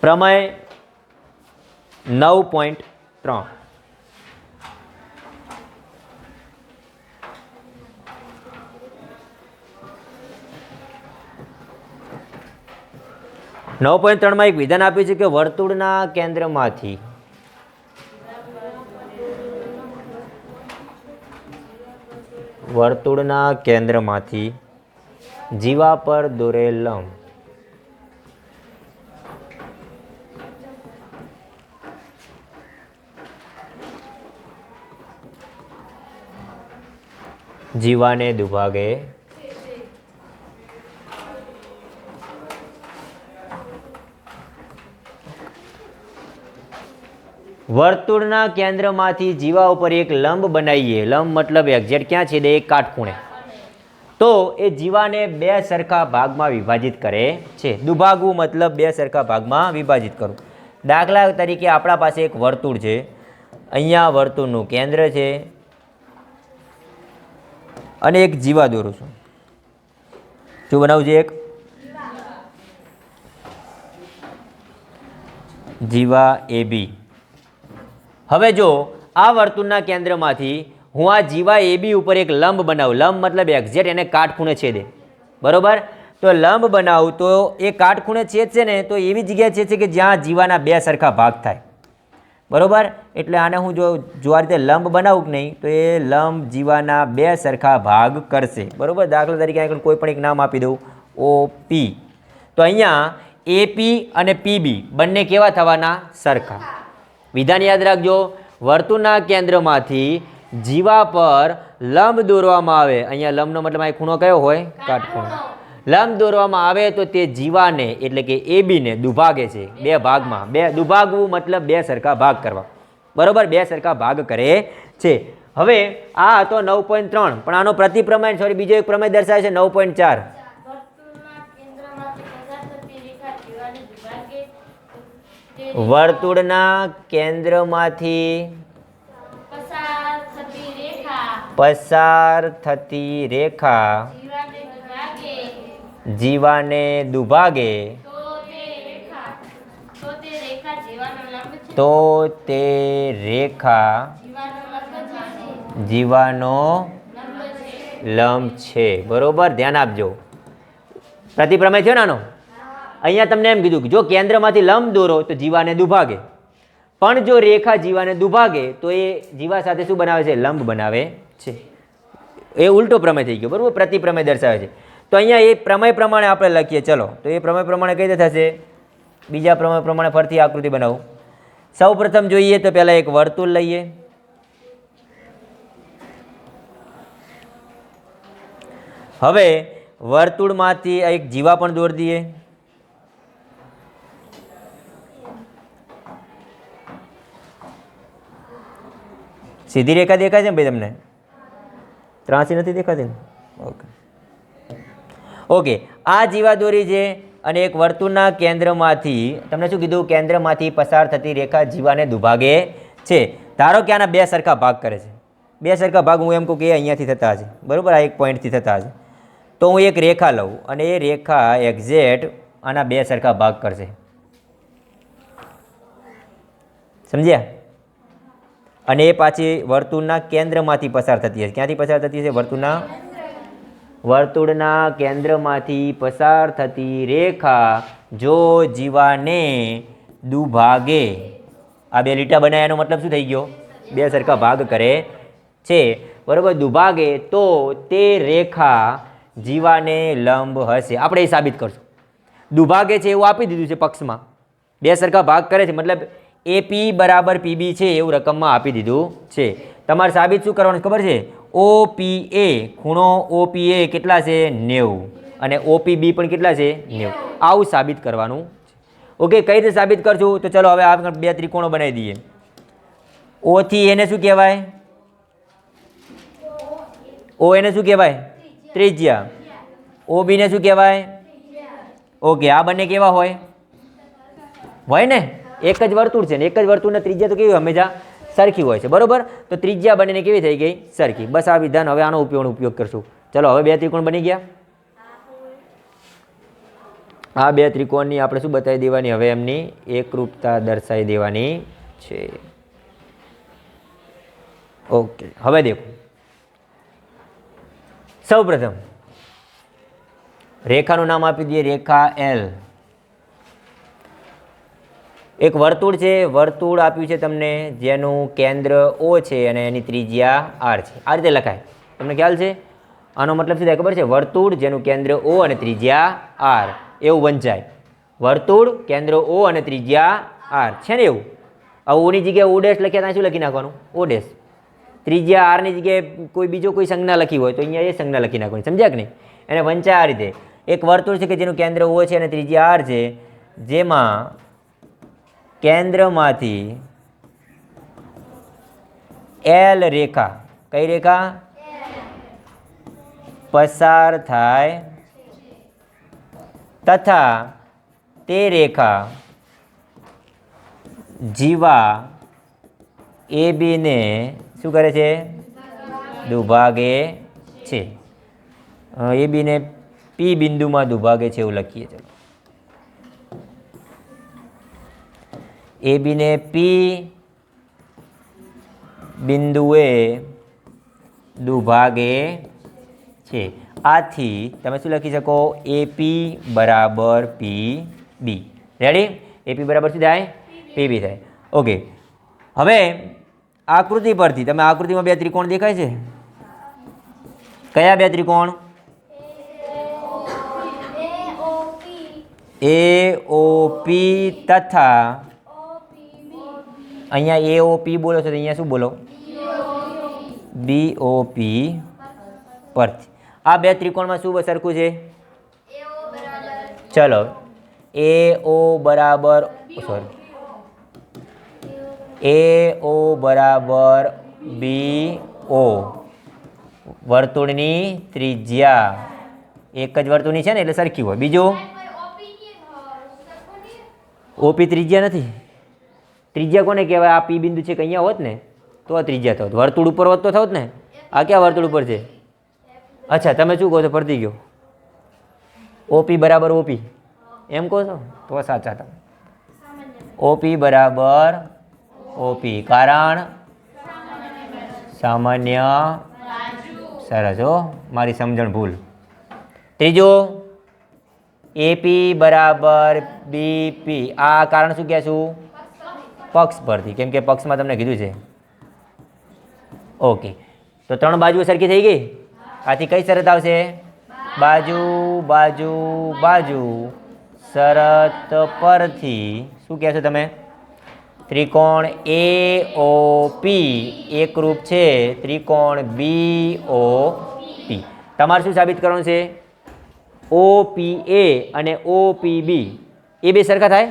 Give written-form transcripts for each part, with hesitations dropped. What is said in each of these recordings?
પ્રમેય 9.3 9.3 એક વિધાન આપ્યું છે કે વર્તુળના કેન્દ્રમાંથી જીવા પર દોરેલ લંબ જીવાને દુભાગે વર્તુળના કેન્દ્રમાંથી જીવા ઉપર એક લંબ બનાવીએ, લંબ મતલબ એક્ઝેક્ટ ક્યાં છે? એક કાટખૂણે. તો એ જીવાને બે સરખા ભાગમાં વિભાજિત કરે છે. દુભાગવું મતલબ બે સરખા ભાગમાં વિભાજિત કરવું. દાખલા તરીકે આપણા પાસે એક વર્તુળ છે, અહીંયા વર્તુળનું કેન્દ્ર છે અને એક જીવા દોરું છું. શું બનાવું છે? એક જીવા AB. હવે જો આ વર્તુળના કેન્દ્રમાંથી હું આ જીવા AB ઉપર એક લંબ બનાવું, લંબ મતલબ એક્ઝેક્ટ એને કાટખૂણે છેદે, બરોબર? તો લંબ બનાવું તો એ કાટખૂણે છેદશે ને તો એવી જગ્યાએ છેદશે કે જ્યાં જીવાના બે સરખા ભાગ થાય, બરોબર? એટલે આને હું જો આ રીતે લંબ બનાવું કે નહીં તો એ લંબ જીવાના બે સરખા ભાગ કરશે, બરોબર? દાખલા તરીકે અહીં કોઈ પણ એક નામ આપી દઉં, OP. તો અહીંયા AP અને PB બંને કેવા થવાના? સરખા. વિધાન યાદ રાખજો, વર્તુળના કેન્દ્રમાંથી જીવા પર લંબ દોરવામાં આવે, અહીંયા લંબનો મતલબ અહીં ખૂણો કયો હોય? કાટખૂણો. લંબ દોરવામાં આવે તો તે જીવાને એટલે કે AB ને દુભાગે છે બે ભાગમાં. દુભાગવું મતલબ બે સરખા ભાગ કરવા, બરોબર? બે સરખા ભાગ કરે છે. હવે આ હતો 9.3, પણ આનો પ્રતિપ્રમેય બીજો એક પ્રમેય દર્શાવે છે 9.4. વર્તુળના કેન્દ્રમાંથી પસાર થતી રેખા જીવાને દુભાગે તો તે રેખા જીવાનો લંબ છે, બરોબર? ધ્યાન આપજો. પ્રતિપ્રમેય થયો નાનો. અહીંયા તમને એમ કીધું કે જો કેન્દ્રમાંથી લંબ દોરો તો જીવાને દુભાગે, પણ જો રેખા જીવાને દુભાગે તો એ જીવા સાથે શું બનાવે છે? લંબ બનાવે છે. એ ઉલટો પ્રમેય થઈ ગયો, બરોબર? પ્રતિપ્રમેય દર્શાવે છે. તો અહીંયા એ પ્રમેય પ્રમાણે આપણે લખીએ. ચલો, તો એ પ્રમેય પ્રમાણે કઈ રીતે થશે? બીજા પ્રમેય પ્રમાણે ફરીથી આકૃતિ બનાવું. સૌ પ્રથમ જોઈએ તો પહેલા એક વર્તુળ લઈએ, હવે વર્તુળમાંથી એક જીવા પણ દોરી દઈએ. સીધી રેખા દેખાય છે ને ભાઈ તમને? ત્રાસી નથી દેખાતી ને? ઓકે. આ જીવા દોરી છે અને એક વર્તુળના કેન્દ્રમાંથી તમને શું કીધું? કેન્દ્રમાંથી પસાર થતી રેખા જીવાને દુભાગે છે. ધારો કે આના બે સરખા ભાગ કરે છે. બે સરખા ભાગ હું એમ કહું કે અહીંયાથી થતા છે, બરોબર? આ એક પોઈન્ટથી થતા છે. તો હું એક રેખા લઉં અને એ રેખા એક્ઝેક્ટ આના બે સરખા ભાગ કરશે. સમજ્યા? અને એ પાછી વર્તુળના કેન્દ્રમાંથી પસાર થતી હશે. ક્યાંથી પસાર થતી હશે? વર્તુળના કેન્દ્રમાંથી પસાર થતી રેખા જો જીવાને દુભાગે, આ બે લીટા બનાવ્યા એનો મતલબ શું થઈ ગયો? બે સરખા ભાગ કરે છે, બરોબર? દુભાગે તો તે રેખા જીવાને લંબ હશે. આપણે એ સાબિત કરશું. દુભાગે છે એવું આપી દીધું છે પક્ષમાં, બે સરખા ભાગ કરે છે મતલબ AP બરાબર PB છે એવું રકમમાં આપી દીધું છે. તમારે સાબિત શું કરવાનું ખબર છે? OPA, ખૂણો OPA કેટલા છે? 90, અને OPB પણ કેટલા છે? 90. આવું સાબિત કરવાનું. ઓકે, કઈ રીતે સાબિત કરશું? તો ચલો હવે આપણે બે ત્રિકોણો બનાવી દઈએ. O થી એને શું કહેવાય? O એને શું કહેવાય? ત્રિજ્યા. OB ને શું કહેવાય? ઓકે, આ બંને કેવા હોય? ને એક જ વર્તુળ છે ને, એક જ વર્તુળની ત્રિજ્યા તો કેવી હંમેશા સરખી હોય છે, બરોબર? તો ત્રિજ્યા બંનેને કેવી થઈ ગઈ? સરખી. બસ આ વિધાન હવે આનો ઉપયોગ કરશું. ચલો હવે બે ત્રિકોણ બની ગયા. આ બે ત્રિકોણની આપણે શું બતાવી દેવાની, હવે એમની એકરૂપતા દર્શાવી દેવાની છે. ઓકે, હવે દેખો સૌપ્રથમ રેખાનું નામ આપી દઈએ, રેખા એલ. એક વર્તુળ છે, વર્તુળ આપ્યું છે તમને જેનું કેન્દ્ર O છે અને એની ત્રિજ્યા R છે. આ રીતે લખાય, તમને ખ્યાલ છે? આનો મતલબ શું થાય ખબર છે? વર્તુળ જેનું કેન્દ્ર O અને ત્રિજ્યા R એવું વંચાય. વર્તુળ કેન્દ્ર O અને ત્રિજ્યા R છે ને એવું. હવે ઓની જગ્યાએ O ડેશ લખ્યા ત્યાં શું લખી નાખવાનું? O dash. ત્રિજ્યા R ની જગ્યાએ કોઈ બીજો કોઈ સંજ્ઞા લખી હોય તો અહીંયા એ સંજ્ઞા લખી નાખવાની, સમજ્યા કે નહીં? એને વંચાય આ રીતે. એક વર્તુળ છે કે જેનું કેન્દ્ર O છે અને ત્રિજ્યા R છે, જેમાં કેન્દ્રમાંથી L રેખા, કઈ રેખા? પસાર થાય તથા તે રેખા જીવા AB ને શું કરે છે? દુભાગે છે. AB ને P બિંદુમાં દુભાગે છે એવું લખીએ. ચલો, AB ને P બિંદુએ દુભાગે છે. આથી તમે શું લખી શકો? AP બરાબર PB. રેડી? AP બરાબર શું થાય? PB થાય. ઓકે, હવે આકૃતિ પરથી તમે આકૃતિમાં બે ત્રિકોણ દેખાય છે. કયા બે ત્રિકોણ? AOP તથા અહીંયા AOP બોલો છો તો અહીંયા શું બોલો? BOP પરથી. આ બે ત્રિકોણમાં શું સરખું છે? ચલો, AO બરાબર BO. વર્તુળની ત્રિજ્યા એક જ વર્તુળની છે ને એટલે સરખી હોય. બીજું OP ત્રિજ્યા નથી. ત્રિજ્યા કોને કહેવાય? આ P બિંદુ છે કે અહીંયા હોત ને તો આ ત્રિજ્યા થત. વર્તુળ ઉપર હોત તો થત ને. આ ક્યાં વર્તુળ ઉપર છે? અચ્છા, તમે શું કહો છો? પરથી ગયો. OP બરાબર OP એમ કહો છો તો સાચા તમે. OP બરાબર OP કારણ સામાન્ય. સરસ હો, મારી સમજણ ભૂલ. ત્રીજો AP બરાબર BP. આ કારણ શું કહેશું? પક્ષ પરથી, કેમ કે પક્ષમાં તમને કીધું છે. ઓકે, તો ત્રણ બાજુ સરખી થઈ ગઈ. આથી કઈ શરત આવશે? બાજુ બાજુ બાજુ શરત પરથી શું કહેશો તમે? ત્રિકોણ AOP એકરૂપ છે ત્રિકોણ BOP. તમારે શું સાબિત કરવાનું છે? OPA અને OPB એ બે સરખા થાય?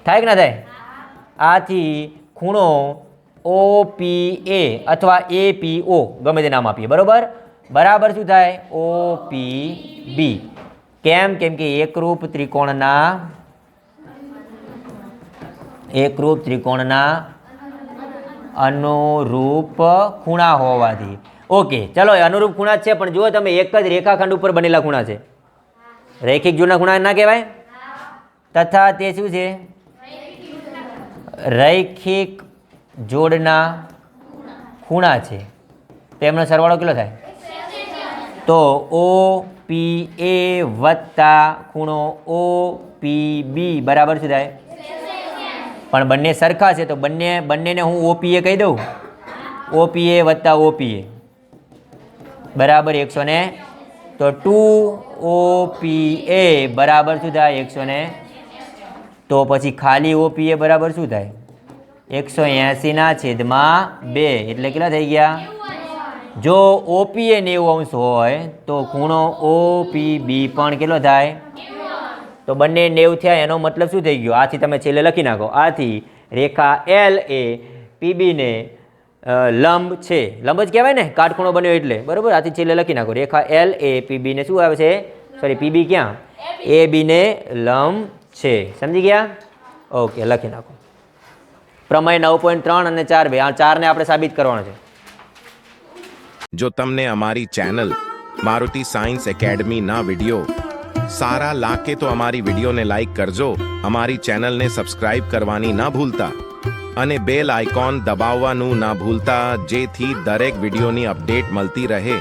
થાય કે ના થાય? આથી ખૂણો OPA અથવા APO ગમે તે નામ આપીએ, બરોબર, બરાબર શું થાય? OPB. કેમ? કેમ કે એકરૂપ ત્રિકોણના અનુરૂપ ખૂણા હોવાથી. ઓકે, ચલો, અનુરૂપ ખૂણા છે, પણ જુઓ તમે એક જ રેખાખંડ ઉપર બનેલા ખૂણા છે. રૈખિક જોડના ખૂણા ના કહેવાય? તથા તે શું છે? રૈખિક જોડના ખૂણા છે. તેમનો સરવાળો કેટલો થાય? તો OPA વત્તા ખૂણો OPB બરાબર શું થાય? પણ બંને સરખા છે તો બંનેને હું OPA કહી દઉં. OPA વત્તા OPA બરાબર 100 ને, તો 2OPA બરાબર શું થાય? 100 ને. તો પછી ખાલી OPA બરાબર શું થાય? 180/2 એટલે કેટલા થઈ ગયા? જો OPA 90° હોય તો ખૂણો OPB પણ કેટલો થાય? તો બંને 90 થયા, એનો મતલબ શું થઈ ગયો? આથી તમે છેલ્લે લખી નાખો. આથી રેખા L એ PB ને લંબ છે. લંબ જ કહેવાય ને, કાટખૂણો બન્યો એટલે, બરોબર. આથી છેલ્લે લખી નાખો. રેખા L એ PB ને શું આવે છે? સોરી, PB ક્યાં? AB ને લંબ છે. સમજી ગયા? ઓકે, લખી નાખો. પ્રમેય 9.3 અને 4 આ 4 ને આપણે સાબિત કરવાનો છે. જો તમને અમારી ચેનલ મારુતિ સાયન્સ એકેડમી ના વિડિયો સારા લાગે તો અમારી વિડીયોને લાઈક કરજો, અમારી ચેનલને સબસ્ક્રાઇબ કરવાની ના ભૂલતા અને બેલ આઇકોન દબાવવાનું ના ભૂલતા, જેથી દરેક વિડીયોની અપડેટ મળતી રહે.